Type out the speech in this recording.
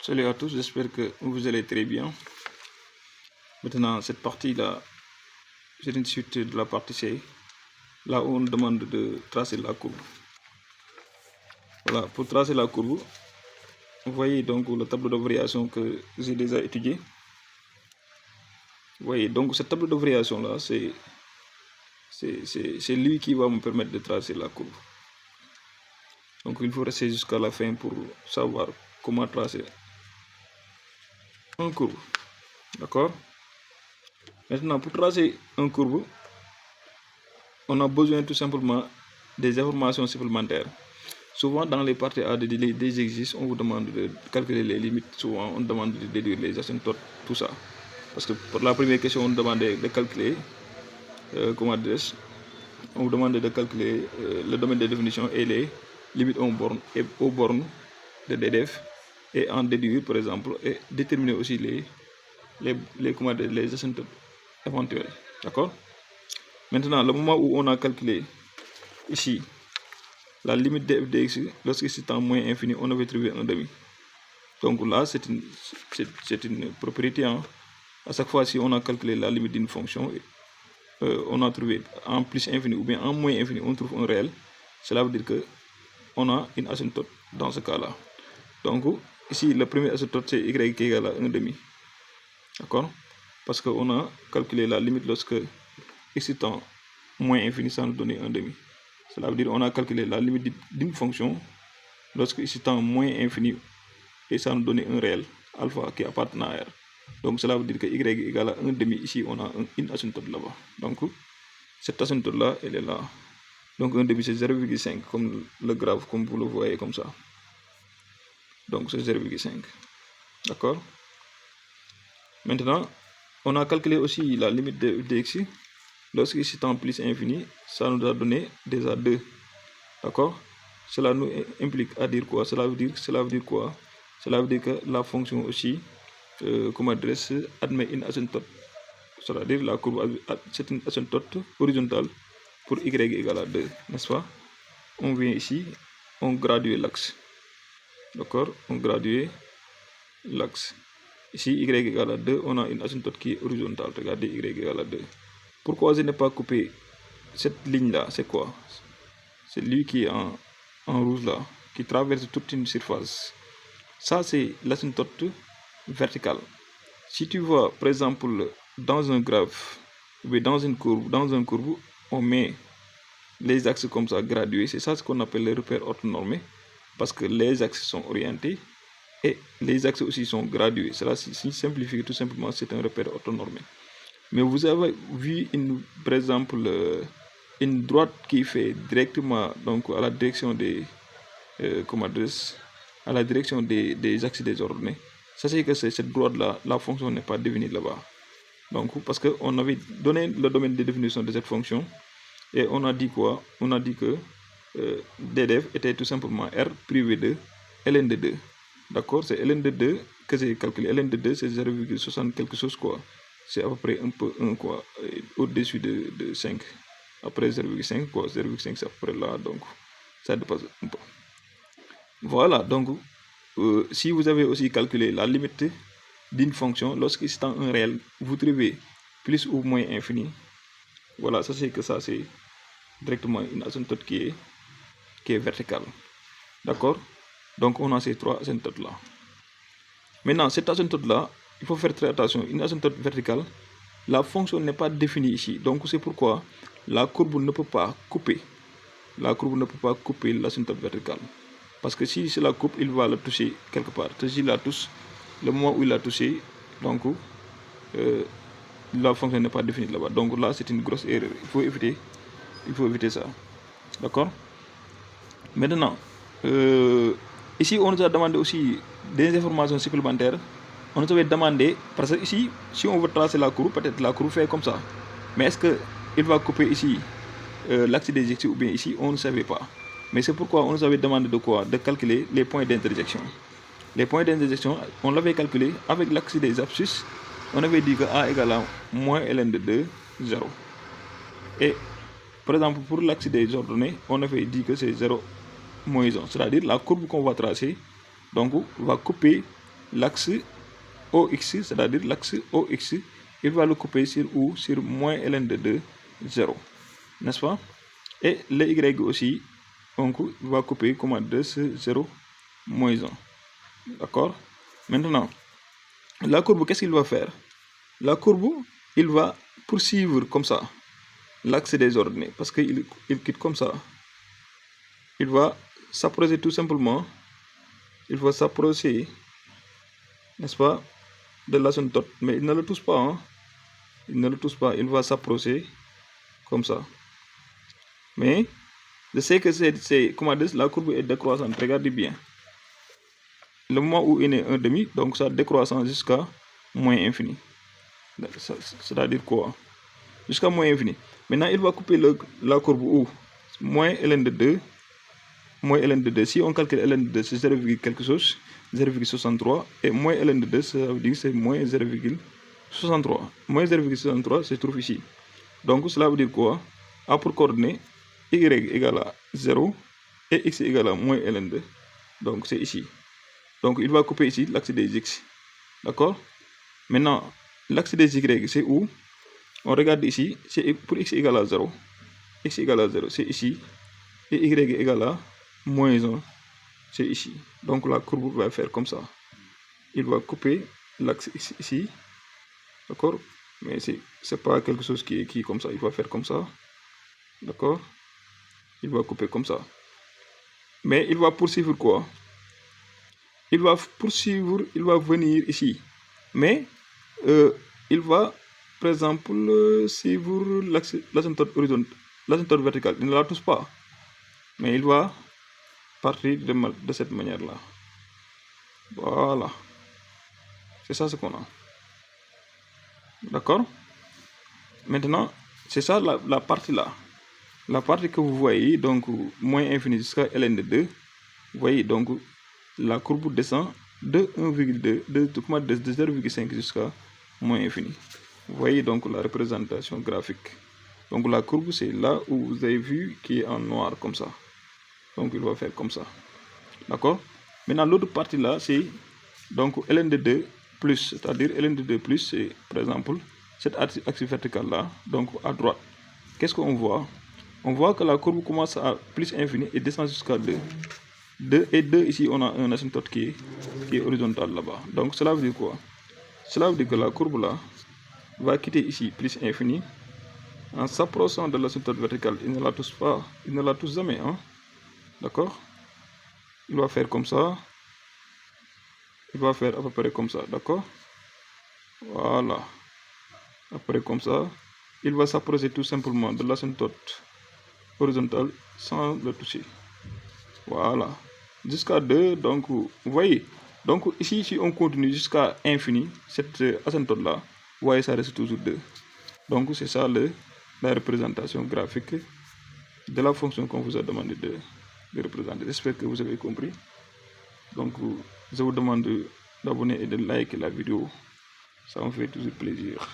Salut à tous, j'espère que vous allez très bien. Maintenant, cette partie-là, c'est une suite de la partie C, là où on demande de tracer la courbe. Voilà, pour tracer la courbe, vous voyez donc le tableau de variation que j'ai déjà étudié. Vous voyez, donc ce tableau de variation-là, c'est lui qui va me permettre de tracer la courbe. Donc il faut rester jusqu'à la fin pour savoir comment tracer une courbe. D'accord? Maintenant, pour tracer une courbe, on a besoin tout simplement des informations supplémentaires. Souvent, dans les parties A des exercices, on vous demande de calculer les limites. Souvent, on demande de déduire les asymptotes, tout ça. Parce que pour la première question, on demandait de calculer, on vous demandait de calculer le domaine de définition et les limites aux bornes de DDF et en déduire, par exemple, et déterminer aussi les asymptotes éventuels. D'accord? Maintenant, le moment où on a calculé ici la limite de f de x, lorsque c'est en moins infini, on avait trouvé un demi. Donc là, c'est une propriété. À chaque fois, si on a calculé la limite d'une fonction, on a trouvé en plus infini ou bien en moins infini, on trouve un réel. Cela veut dire que on a une asymptote dans ce cas-là. Donc ici, le premier asymptote, c'est y qui est égal à 1 demi. D'accord? Parce qu'on a calculé la limite lorsque x est en moins infini, ça nous donne 1 demi. Cela veut dire qu'on a calculé la limite d'une fonction lorsque x est en moins infini et ça nous donne un réel alpha qui appartient à R. Donc cela veut dire que y est égal à 1 demi. Ici, on a une asymptote là-bas. Donc cette asymptote-là, elle est là. Donc 1 demi, c'est 0,5 comme le graphe, comme vous le voyez comme ça. Donc c'est 0,5. D'accord? Maintenant, on a calculé aussi la limite de x. Lorsque x est en plus infini, ça nous a donné déjà 2. D'accord? Cela nous implique à dire quoi? Cela veut dire quoi? Cela veut dire que la fonction aussi, admet une asymptote. C'est-à-dire la courbe, c'est une asymptote horizontale pour y égale à 2, n'est-ce pas? On vient ici, on gradue l'axe. D'accord? On gradue l'axe. Ici, y égale à 2, on a une asymptote qui est horizontale. Regardez, y égale à 2. Pourquoi je n'ai pas coupé cette ligne-là? C'est quoi? C'est lui qui est en rouge là, qui traverse toute une surface. Ça, c'est l'asymptote verticale. Si tu vois, par exemple, dans un graphe, ou dans une courbe, on met les axes comme ça gradués. C'est ça ce qu'on appelle les repères orthonormés, parce que les axes sont orientés et les axes aussi sont gradués. Cela simplifie tout simplement, c'est un repère orthonormé. Mais vous avez vu, par exemple, une droite qui fait directement donc à la direction des à la direction des axes désordonnés. Sachez que cette droite-là, la fonction n'est pas définie là-bas. Donc, parce qu'on avait donné le domaine de définition de cette fonction et on a dit quoi? On a dit que DDF était tout simplement R privé de ln de 2. D'accord? C'est ln de 2 que j'ai calculé. Ln de 2, c'est 0,60 quelque chose quoi. C'est à peu près un peu 1 quoi, au-dessus de 5. Après 0,5 quoi, 0,5 c'est à peu près là, donc ça dépasse un peu. Voilà, donc si vous avez aussi calculé la limite d'une fonction, lorsqu'il c'est un réel, vous trouvez plus ou moins infini. Voilà, ça c'est que ça c'est directement une asymptote qui est verticale. D'accord? Donc on a ces trois asymptotes là. Maintenant, cette asymptote là, il faut faire très attention. Une asymptote verticale, la fonction n'est pas définie ici. Donc c'est pourquoi la courbe ne peut pas couper. La courbe ne peut pas couper l'asymptote verticale. Parce que si c'est la coupe, il va la toucher quelque part. Si la touche, le moment où il l'a touché, donc la fonction n'est pas définie là-bas. Donc là, c'est une grosse erreur. Il faut éviter ça. D'accord? Maintenant, ici, on nous a demandé aussi des informations supplémentaires. On nous avait demandé, parce que ici, si on veut tracer la courbe, peut-être la courbe fait comme ça. Mais est-ce qu'il va couper ici l'axe des x ou bien ici? On ne savait pas. Mais c'est pourquoi on nous avait demandé de quoi? De calculer les points d'intersection. Les points d'intersection, on l'avait calculé avec l'axe des abscisses. On avait dit que A égale à moins ln de 2, 0. Et par exemple, pour l'axe des ordonnées, on avait dit que c'est 0 moins 1. C'est-à-dire la courbe qu'on va tracer donc, va couper l'axe OX, c'est-à-dire l'axe OX, il va le couper sur où? Sur moins ln de 2, 0, n'est-ce pas? Et le Y aussi, donc, il va couper comment? 2 sur 0, moins 1. D'accord? Maintenant, la courbe, qu'est-ce qu'il va faire? La courbe, il va poursuivre comme ça l'axe des ordonnées, parce qu'il quitte comme ça. Il va s'approcher tout simplement, il va s'approcher, n'est-ce pas, de l'asymptote, mais il ne le touche pas, hein? Il ne le touche pas, il va s'approcher comme ça. Mais je sais que c'est comment dire, la courbe est décroissante, regardez bien. Le moment où il est 1,5, donc ça décroissant jusqu'à moins infini. C'est-à-dire quoi? Jusqu'à moins infini. Maintenant, il va couper la courbe où? Moins ln de 2. Moins ln de 2. Si on calcule ln de 2, c'est 0, quelque chose, 0,63. Et moins ln de 2, ça veut dire que c'est moins 0,63. Moins 0,63 se trouve ici. Donc, cela veut dire quoi? A pour coordonnée, y égale à 0 et x égale à moins ln2. Donc, c'est ici. Donc, il va couper ici l'axe des x. D'accord? Maintenant, l'axe des y, c'est où? On regarde ici, c'est pour x égale à 0. X égale à 0, c'est ici. Et y égale à moins 1, c'est ici. Donc, la courbe va faire comme ça. Il va couper l'axe ici. D'accord? Mais c'est pas quelque chose qui est comme ça. Il va faire comme ça. D'accord? Il va couper comme ça. Mais il va poursuivre quoi? Il va poursuivre, il va venir ici. Mais il va, par exemple, suivre l'asymptote horizontal, l'asymptote vertical. Il ne la touche pas. Mais il va partir de cette manière-là. Voilà. C'est ça ce qu'on a. D'accord? Maintenant, c'est ça la partie là. La partie que vous voyez, donc moins infini jusqu'à ln de 2, vous voyez, donc la courbe descend de 1,2, de 0,5 jusqu'à moins infini. Vous voyez donc la représentation graphique. Donc la courbe, c'est là où vous avez vu qui est en noir comme ça. Donc il va faire comme ça. D'accord? Maintenant, l'autre partie là, c'est donc ln de 2 plus, c'est-à-dire ln de 2 plus, c'est par exemple cette axe verticale là, donc à droite. Qu'est-ce qu'on voit? On voit que la courbe commence à plus infini et descend jusqu'à 2. 2 et 2, ici on a un asymptote qui est horizontal là-bas. Donc cela veut dire quoi? Cela veut dire que la courbe là va quitter ici plus infini en s'approchant de l'asymptote vertical. Il ne la touche pas, il ne la touche jamais, hein? D'accord? Il va faire comme ça. Il va faire à peu près comme ça, d'accord? Voilà. Après comme ça, il va s'approcher tout simplement de l'asymptote horizontal sans le toucher. Voilà. Jusqu'à 2, donc vous voyez. Donc ici, si on continue jusqu'à infini, cette asymptote là, vous voyez, ça reste toujours 2. Donc c'est ça la représentation graphique de la fonction qu'on vous a demandé de représenter. J'espère que vous avez compris. Donc je vous demande d'abonner et de liker la vidéo. Ça me fait toujours plaisir.